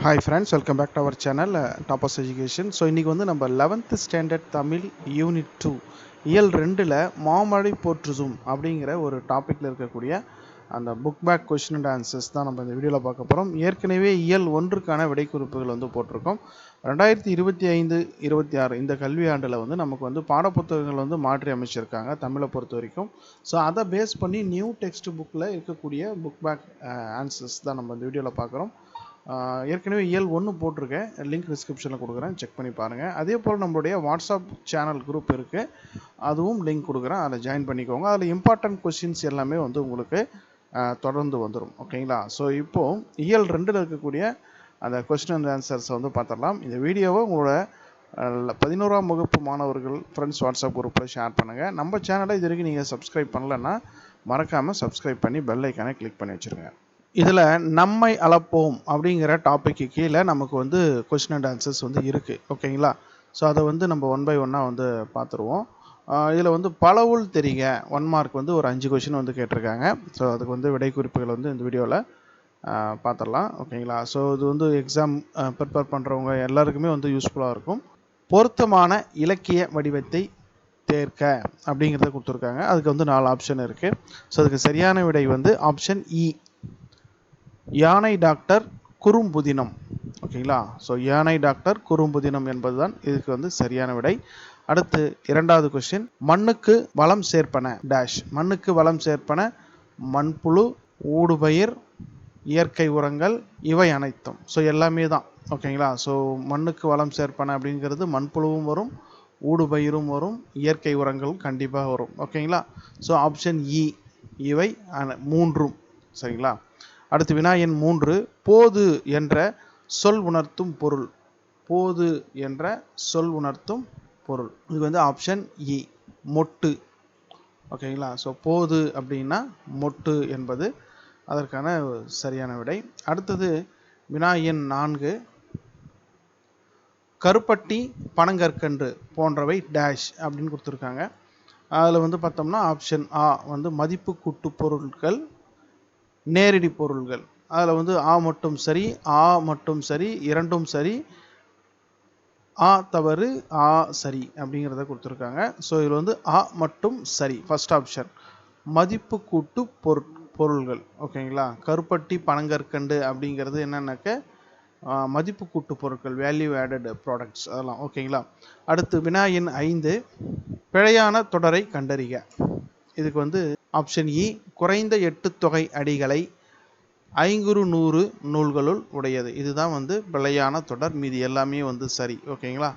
Hi friends, welcome back to our channel Toppers Education. So இன்றைக்கி வந்து நம்ம 11th standard Tamil unit 2 இயல் 2ல் மாமழை போற்றுதும் அப்படிங்கிற ஒரு டாப்பிக்கில் இருக்கக்கூடிய அந்த book back question and answers தான் நம்ம இந்த வீடியோவில் பார்க்க போகிறோம். ஏற்கனவே இயல் 1க்கான விடைக்குறிப்புகள் வந்து போட்டிருக்கோம். 2025-26 இந்த கல்வி ஆண்டில் வந்து நமக்கு வந்து பாடப்புத்தகங்கள் வந்து மாற்றி அமைச்சிருக்காங்க தமிழை பொறுத்த வரைக்கும். ஸோ அதை பேஸ் பண்ணி நியூ டெக்ஸ்ட் புக்கில் இருக்கக்கூடிய புக் பேக் ஆன்சர்ஸ் தான் நம்ம இந்த வீடியோவில் பார்க்குறோம். ஏற்கனவே இயல் 1 போட்டிருக்கேன், லிங்க் டிஸ்கிரிப்ஷனில் கொடுக்குறேன், செக் பண்ணி பாருங்கள். அதே போல் நம்மளுடைய வாட்ஸ்அப் சேனல் குரூப் இருக்குது, அதுவும் லிங்க் கொடுக்குறேன், அதில் ஜாயின் பண்ணிக்கோங்க. அதில் இம்பார்ட்டன்ட் கொஷின்ஸ் எல்லாமே வந்து உங்களுக்கு தொடர்ந்து வந்துடும். ஓகேங்களா? ஸோ இப்போது இயல் 2ல் இருக்கக்கூடிய அந்த கொஸ்டின் அண்ட் ஆன்சர்ஸை வந்து பார்த்துடலாம். இந்த வீடியோவை உங்களோட 11ஆம் வகுப்பு மாணவர்கள் ஃப்ரெண்ட்ஸ் வாட்ஸ்அப் குரூப்பில் ஷேர் பண்ணுங்கள். நம்ம சேனலை இது வரைக்கும் நீங்கள் சப்ஸ்கிரைப் பண்ணலைன்னா மறக்காமல் சப்ஸ்கிரைப் பண்ணி பெல் ஐக்கானை கிளிக் பண்ணி வச்சுருங்க. இதில் நம்மை அளப்போம் அப்படிங்கிற டாப்பிக்கு கீழே நமக்கு வந்து கொஸ்டின் அண்ட் ஆன்சர்ஸ் வந்து இருக்குது. ஓகேங்களா? ஸோ அதை வந்து நம்ம 1 by 1 வந்து பார்த்துருவோம். இதில் வந்து பலவுள் தெரிக 1 மார்க் வந்து ஒரு 5 கொஷின் வந்து கேட்டிருக்காங்க. ஸோ அதுக்கு வந்து விடை குறிப்புகள் வந்து இந்த வீடியோவில் பார்த்துடலாம். ஓகேங்களா? ஸோ இது வந்து எக்ஸாம் ப்ரிப்பேர் பண்ணுறவங்க எல்லாருக்குமே வந்து யூஸ்ஃபுல்லாக இருக்கும். பொருத்தமான இலக்கிய வடிவத்தை தேர்க்க அப்படிங்கிறத கொடுத்துருக்காங்க. அதுக்கு வந்து 4 ஆப்ஷன் இருக்குது. ஸோ அதுக்கு சரியான விடை வந்து ஆப்ஷன் இ, யானை டாக்டர் குறும்புதினம். ஓகேங்களா? ஸோ யானை டாக்டர் குறும்புதினம் என்பது தான் இதுக்கு வந்து சரியான விடை. அடுத்து 2வது கொஸ்டின், மண்ணுக்கு வளம் சேர்ப்பன டேஷ். மண்ணுக்கு வளம் சேர்ப்பன மண்புழு, ஊடுபயிர், இயற்கை உரங்கள், இவை அனைத்தும். ஸோ எல்லாமே தான். ஓகேங்களா? ஸோ மண்ணுக்கு வளம் சேர்ப்பன அப்படிங்கிறது மண்புழுவும் வரும், ஊடுபயிரும் வரும், இயற்கை உரங்களும் கண்டிப்பாக வரும். ஓகேங்களா? ஸோ ஆப்ஷன் இ, இவை 3. சரிங்களா? அடுத்து வினா எண் 3, போது என்ற சொல் உணர்த்தும் பொருள். போது என்ற சொல் உணர்த்தும் பொருள். இது வந்து ஆப்ஷன் இ, மொட்டு. ஓகேங்களா? ஸோ போது அப்படின்னா மொட்டு என்பது அதற்கான சரியான விடை. அடுத்தது வினா எண் 4, கருப்பட்டி, பனங்கற்கண்டு போன்றவை டேஷ் அப்படின்னு கொடுத்துருக்காங்க. அதில் வந்து பார்த்தோம்னா ஆப்ஷன் ஆ வந்து மதிப்பு கூட்டு பொருட்கள், நேரடி பொருள்கள். அதில் வந்து ஆ மட்டும் சரி, ஆ மட்டும் சரி, இரண்டும் சரி, ஆ தவறு, ஆ சரி அப்படிங்கிறத கொடுத்துருக்காங்க. ஸோ இதில் வந்து ஆ மட்டும் சரி, ஃபர்ஸ்ட் ஆப்ஷன் மதிப்பு கூட்டு பொருள்கள். ஓகேங்களா? கருப்பட்டி, பனங்கற்கண்டு அப்படிங்கிறது என்னன்னாக்க மதிப்பு கூட்டு பொருட்கள், வேல்யூ ஆடட் ப்ராடக்ட்ஸ் அதெல்லாம். ஓகேங்களா? அடுத்து வினா எண் 5, பிழையான தொடரை கண்டறிக. இதுக்கு வந்து ஆப்ஷன் இ, குறைந்த 8 தொகை அடிகளை 500 நூல்களுள் உடையது. இதுதான் வந்து பிழையான தொடர், மீதி எல்லாமே வந்து சரி. ஓகேங்களா?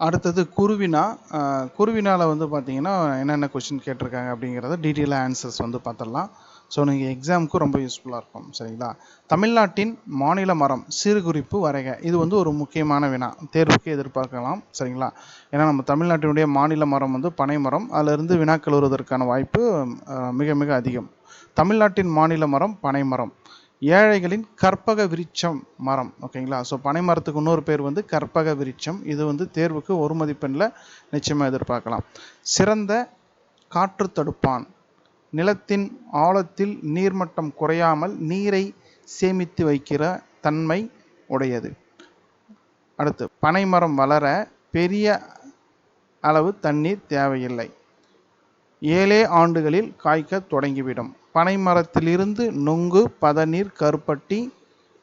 அடுத்தது குருவினா. குருவினாவில் வந்து பார்த்தீங்கன்னா என்னென்ன கொஸ்டின் கேட்டிருக்காங்க அப்படிங்கிறத டீட்டெயிலாக ஆன்சர்ஸ் வந்து பார்த்துடலாம். ஸோ நீங்கள் எக்ஸாமுக்கு ரொம்ப யூஸ்ஃபுல்லாக இருக்கும். சரிங்களா? தமிழ்நாட்டின் மாநில மரம் சிறு குறிப்பு வரைக. இது வந்து ஒரு முக்கியமான வினா, தேர்வுக்கு எதிர்பார்க்கலாம். சரிங்களா? ஏன்னா நம்ம தமிழ்நாட்டினுடைய மாநில மரம் வந்து பனை மரம். அதிலிருந்து வினாக்கள் வருவதற்கான வாய்ப்பு மிக மிக அதிகம். தமிழ்நாட்டின் மாநில மரம் பனை மரம். ஏழைகளின் கற்பக விருட்சம் மரம். ஓகேங்களா? ஸோ பனை மரத்துக்கு இன்னொரு பேர் வந்து கற்பக விருட்சம். இது வந்து தேர்வுக்கு 1 மதிப்பெண்ணில் நிச்சயமாக எதிர்பார்க்கலாம். சிறந்த காற்று தடுப்பான், நிலத்தின் ஆழத்தில் நீர்மட்டம் குறையாமல் நீரை சேமித்து வைக்கிற தன்மை உடையது. அடுத்து, பனைமரம் வளர பெரிய அளவு தண்ணீர் தேவையில்லை, 7 ஆண்டுகளில் காய்க்க தொடங்கிவிடும். பனை மரத்திலிருந்து நுங்கு, பதநீர், கருப்பட்டி,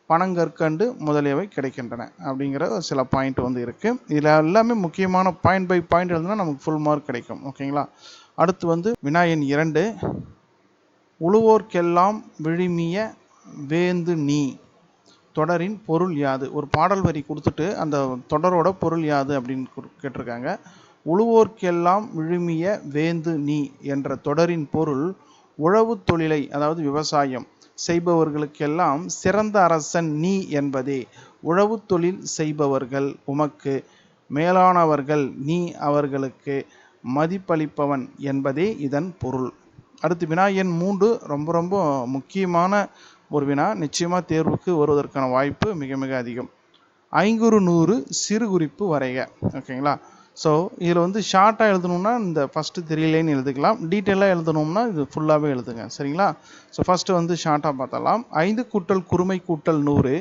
பனங்கற்கண்டு முதலியவை கிடைக்கின்றன அப்படிங்கிற சில பாயிண்ட் வந்து இருக்குது. இதில் எல்லாமே முக்கியமான பாயிண்ட் பை பாயிண்ட் இருந்தால் நமக்கு ஃபுல் மார்க் கிடைக்கும். ஓகேங்களா? அடுத்து வந்து வினா எண் 2, உழுவோர்க்கெல்லாம் விழுமிய வேந்து நீ தொடரின் பொருள் யாது. ஒரு பாடல் வரி கொடுத்துட்டு அந்த தொடரோட பொருள் யாது அப்படின்னு கேட்டிருக்காங்க. உழுவோர்க்கெல்லாம் விழுமிய வேந்து நீ என்ற தொடரின் பொருள் உழவு தொழிலை, அதாவது விவசாயம் செய்பவர்களுக்கெல்லாம் சிறந்த அரசன் நீ என்பதே. உழவு தொழில் செய்பவர்கள் உமக்கு மேலானவர்கள், நீ அவர்களுக்கு மதிப்பளிப்பவன் என்பதே இதன் பொருள். அடுத்து வினா எண் 3 ரொம்ப ரொம்ப முக்கியமான ஒரு வினா, நிச்சயமாக தேர்வுக்கு வருவதற்கான வாய்ப்பு மிக மிக அதிகம். 500 சிறு குறிப்பு வரைக. ஓகேங்களா? ஸோ இதில் வந்து ஷார்ட்டாக எழுதணும்னா இந்த ஃபஸ்ட்டு 3 லைன் எழுதிக்கலாம். டீட்டெயிலாக எழுதணும்னா இது ஃபுல்லாகவே எழுதுங்க. சரிங்களா? ஸோ ஃபஸ்ட்டு வந்து ஷார்ட்டாக பார்த்தலாம். 5 கூட்டல் குறுமை கூட்டல் 100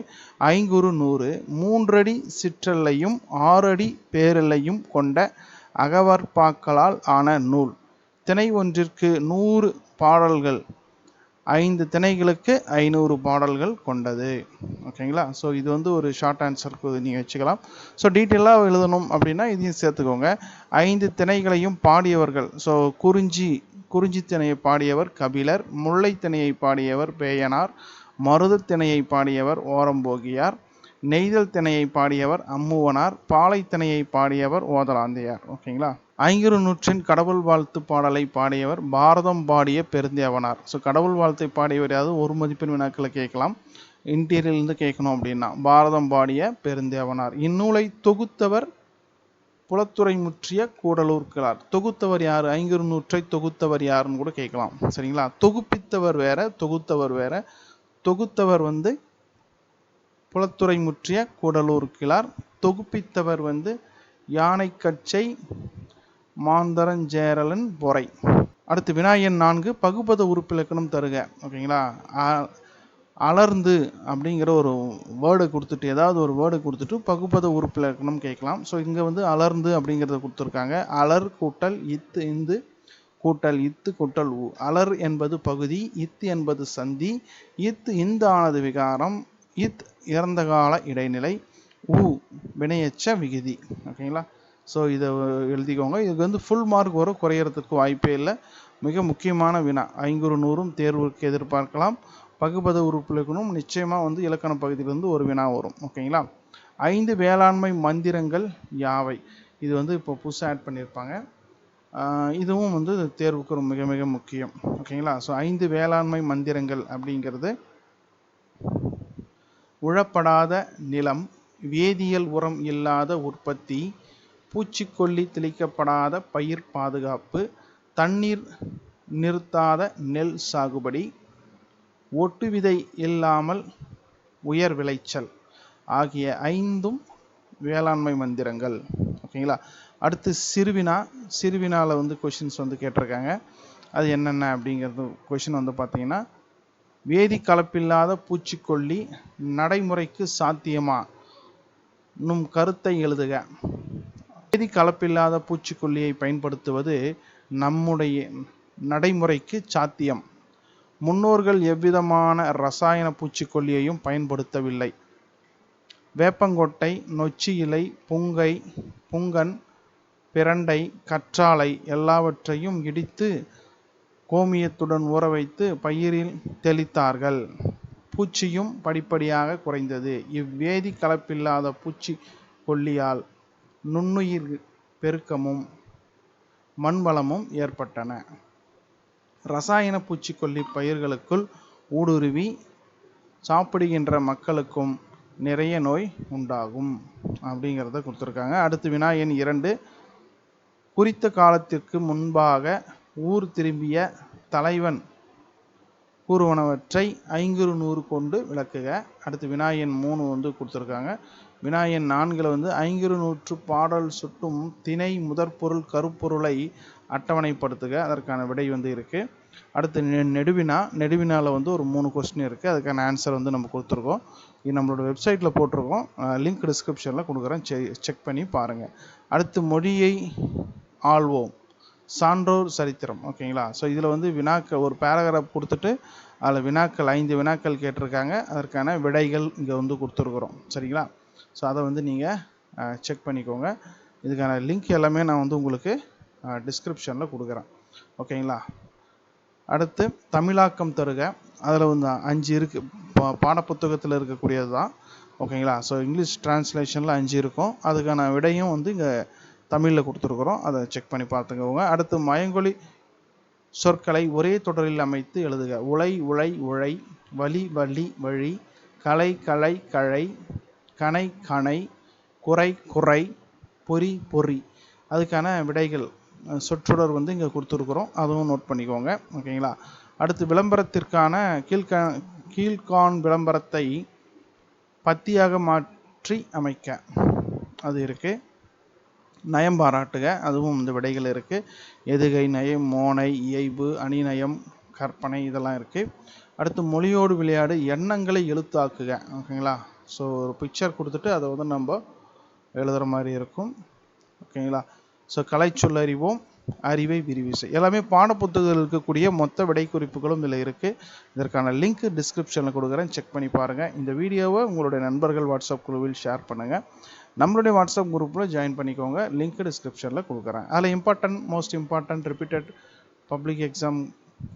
ஐங்குறு 100 3 அடி சிற்றெல்லையும் 6 அடி பேரெல்லையும் கொண்ட அகவற்பாக்களால் ஆன நூல். திணை ஒன்றிற்கு 100 பாடல்கள் 5 திணைகளுக்கு 500 பாடல்கள் கொண்டது. ஓகேங்களா? ஸோ இது வந்து ஒரு ஷார்ட் ஆன்சருக்கு நீங்கள் வச்சுக்கலாம். ஸோ டீட்டெயிலாக எழுதணும் அப்படின்னா இதையும் சேர்த்துக்கோங்க. 5 திணைகளையும் பாடியவர்கள். ஸோ குறிஞ்சி திணையை பாடியவர் கபிலர், முல்லை திணையை பாடியவர் பேயனார், மருத திணையை பாடியவர் ஓரம்போகியார், நெய்தல் திணையை பாடியவர் அம்முவனார், பாலை திணையை பாடியவர் ஓதலாந்தையார். ஓகேங்களா? ஐங்குறு நூற்றின் கடவுள் வாழ்த்து பாடலை பாடியவர் பாரதம் பாடிய பெருந்தேவனார். ஸோ கடவுள் வாழ்த்தை பாடியவர் யாவது ஒரு மதிப்பெண் வினாக்களை கேட்கலாம். இன்டீரியர்லேருந்து கேட்கணும் அப்படின்னா பாரதம் பாடிய பெருந்தேவனார். இந்நூலை தொகுத்தவர் புலத்துறை முற்றிய கூடலூர் கிழார். தொகுத்தவர் யார்? ஐங்குறு நூற்றை தொகுத்தவர் யாருன்னு கூட கேட்கலாம். சரிங்களா? தொகுப்பித்தவர் வேற, தொகுத்தவர் வேற. தொகுத்தவர் வந்து புலத்துறை முற்றிய கூடலூர் கிழார். தொகுப்பித்தவர் வந்து யானைக்கச்சை மாந்தரஞ்சேரலன் பொறை. அடுத்து வினாயன் 4 பகுபத உறுப்பிலக்கணம் தருக. ஓகேங்களா? அலர்ந்து அப்படிங்கிற ஒரு வேர்டு கொடுத்துட்டு ஏதாவது ஒரு வேர்டு கொடுத்துட்டு பகுபத உறுப்பிலக்கணம் கேட்கலாம். ஸோ இங்கே வந்து அலர்ந்து அப்படிங்கிறத கொடுத்துருக்காங்க. அலர் கூட்டல் இத்து இந்து கூட்டல் இத்து கூட்டல் உ. அலர் என்பது பகுதி, இத்து என்பது சந்தி, இத்து இந்த ஆனது விகாரம், இத் இறந்த கால இடைநிலை, உ வினையச்ச விகுதி. ஓகேங்களா? ஸோ இதை எழுதிக்கோங்க. இதுக்கு வந்து ஃபுல் மார்க் வரும், குறையறதுக்கு வாய்ப்பே இல்லை. மிக முக்கியமான வினா. ஐங்குறு 100ம் தேர்வுக்கு எதிர்பார்க்கலாம். பகுபத உறுப்பிலக்கணம் நிச்சயமாக வந்து இலக்கண பகுதியிலிருந்து ஒரு வினா வரும். ஓகேங்களா? 5 வேளாண்மை மந்திரங்கள் யாவை? இது வந்து இப்போ புதுசாக ஆட் பண்ணியிருப்பாங்க. இதுவும் வந்து தேர்வுக்கு மிக மிக முக்கியம். ஓகேங்களா? ஸோ 5 வேளாண்மை மந்திரங்கள் அப்படிங்கிறது உழப்படாத நிலம், வேதியியல் உரம் இல்லாத உற்பத்தி, பூச்சிக்கொல்லி தெளிக்கப்படாத பயிர் பாதுகாப்பு, தண்ணீர் நிறுத்தாத நெல் சாகுபடி, ஒட்டு விதை இல்லாமல் உயர் விளைச்சல் ஆகிய 5ம் வேளாண்மை மந்திரங்கள். ஓகேங்களா? அடுத்து சிறுவினாவில் வந்து கொஷின்ஸ் வந்து கேட்டிருக்காங்க. அது என்னென்ன அப்படிங்கிறது கொஷின் வந்து பார்த்தீங்கன்னா, வேதி கலப்பில்லாத பூச்சிக்கொல்லி நடைமுறைக்கு சாத்தியமா நும் கருத்தை எழுதுக. வேதி கலப்பில்லாத பூச்சிக்கொல்லியை பயன்படுத்துவது நம்முடைய நடைமுறைக்கு சாத்தியம். முன்னோர்கள் எவ்விதமான இரசாயன பூச்சிக்கொல்லியையும் பயன்படுத்தவில்லை. வேப்பங்கொட்டை, நொச்சி இலை, புங்கன், பிரண்டை, கற்றாழை எல்லாவற்றையும் இடித்து கோமியத்துடன் ஊற வைத்து பயிரில் தெளித்தார்கள். பூச்சியும் படிப்படியாக குறைந்தது. இவ்வேதி கலப்பில்லாத பூச்சிக்கொல்லியால் நுண்ணுயிர் பெருக்கமும் மண்வளமும் ஏற்பட்டன. இரசாயன பூச்சிக்கொல்லி பயிர்களுக்குள் ஊடுருவி சாப்பிடுகின்ற மக்களுக்கும் நிறைய நோய் உண்டாகும் அப்படிங்கிறத கொடுத்துருக்காங்க. அடுத்து வினா எண் 2 குறித்த காலத்திற்கு முன்பாக ஊர் திரும்பிய தலைவன் கூறுவனவற்றை ஐங்குறு 100 கொண்டு விளக்குக. அடுத்து வினா எண் 3 வந்து கொடுத்துருக்காங்க. வினா எண் 4 வந்து ஐங்குறு 100 பாடல் சுட்டும் திணை முதற்பொருள் கருப்பொருளை அட்டவணைப்படுத்துக. அதற்கான விடை வந்து இருக்குது. அடுத்து நெடுவினாவில் வந்து ஒரு 3 கொஸ்டின் இருக்குது. அதுக்கான ஆன்சர் வந்து நம்ம கொடுத்துருக்கோம். இது நம்மளோட வெப்சைட்டில் போட்டிருக்கோம். லிங்க் டிஸ்கிரிப்ஷனில் கொடுக்குறேன், செக் பண்ணி பாருங்கள். அடுத்து மொழியை ஆள்வோம், சான்றோர் சரித்திரம். ஓகேங்களா? ஸோ இதில் வந்து வினாக்கள் ஒரு பேராகிராஃப் கொடுத்துட்டு அதில் வினாக்கள் 5 வினாக்கள் கேட்டிருக்காங்க. அதற்கான விடைகள் இங்கே வந்து கொடுத்துருக்குறோம். சரிங்களா? ஸோ அதை வந்து நீங்கள் செக் பண்ணிக்கோங்க. இதுக்கான லிங்க் எல்லாமே நான் வந்து உங்களுக்கு டிஸ்கிரிப்ஷனில் கொடுக்குறேன். ஓகேங்களா? அடுத்து தமிழாக்கம் தருக. அதில் வந்து 5 இருக்குது. பாடப்புத்தகத்தில் இருக்கக்கூடியது தான். ஓகேங்களா? ஸோ இங்கிலீஷ் டிரான்ஸ்லேஷனில் 5 இருக்கும். அதுக்கான விடையும் வந்து இங்கே தமிழில் கொடுத்துருக்குறோம். அதை செக் பண்ணி பார்த்துக்கோங்க. அடுத்து மயங்கொலி சொற்களை ஒரே தொடரில் அமைத்து எழுதுக. உலை உழை உழை, வழி வழி வழி, கலை களை கழை, கணை கணை, குறை குறை, பொறி பொறி. அதுக்கான விடைகள் சொற்றொடர் வந்து இங்கே கொடுத்துருக்குறோம். அதுவும் நோட் பண்ணிக்கோங்க. ஓகேங்களா? அடுத்து விளம்பரத்திற்கான கீழ்கான் விளம்பரத்தை பத்தியாக மாற்றி அமைக்க அது இருக்குது. நயம் பாராட்டுக, அதுவும் இந்த விடைகள் இருக்குது. எதுகை நயம், மோனை, இயைபு, அணிநயம், கற்பனை இதெல்லாம் இருக்குது. அடுத்து மொழியோடு விளையாடு, எண்ணங்களை எழுத்தாக்குக. ஓகேங்களா. ஸோ ஒரு பிக்சர் கொடுத்துட்டு அதை வந்து நம்ம எழுதுகிற மாதிரி இருக்கும். ஓகேங்களா. ஸோ கலை சொல்லறிவோம், அறிவை விரிவிசை எல்லாமே பாடப்புத்தகத்தில் இருக்கக்கூடிய மொத்த விடை குறிப்புகளும் இதில் இருக்குது. இதற்கான லிங்க் டிஸ்கிரிப்ஷனில் கொடுக்குறேன், செக் பண்ணி பாருங்கள். இந்த வீடியோவை உங்களுடைய நண்பர்கள் வாட்ஸ்அப் குழுவில் ஷேர் பண்ணுங்கள். நம்மளுடைய வாட்ஸ்அப் குரூப்பில் ஜாயின் பண்ணிக்கோங்க, லிங்க் டிஸ்கிரிப்ஷனில் கொடுக்குறேன். அதில் most important repeated public exam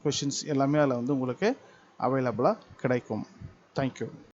questions எல்லாமே அதில் வந்து உங்களுக்கு அவைலபிளாக கிடைக்கும். தேங்க்யூ.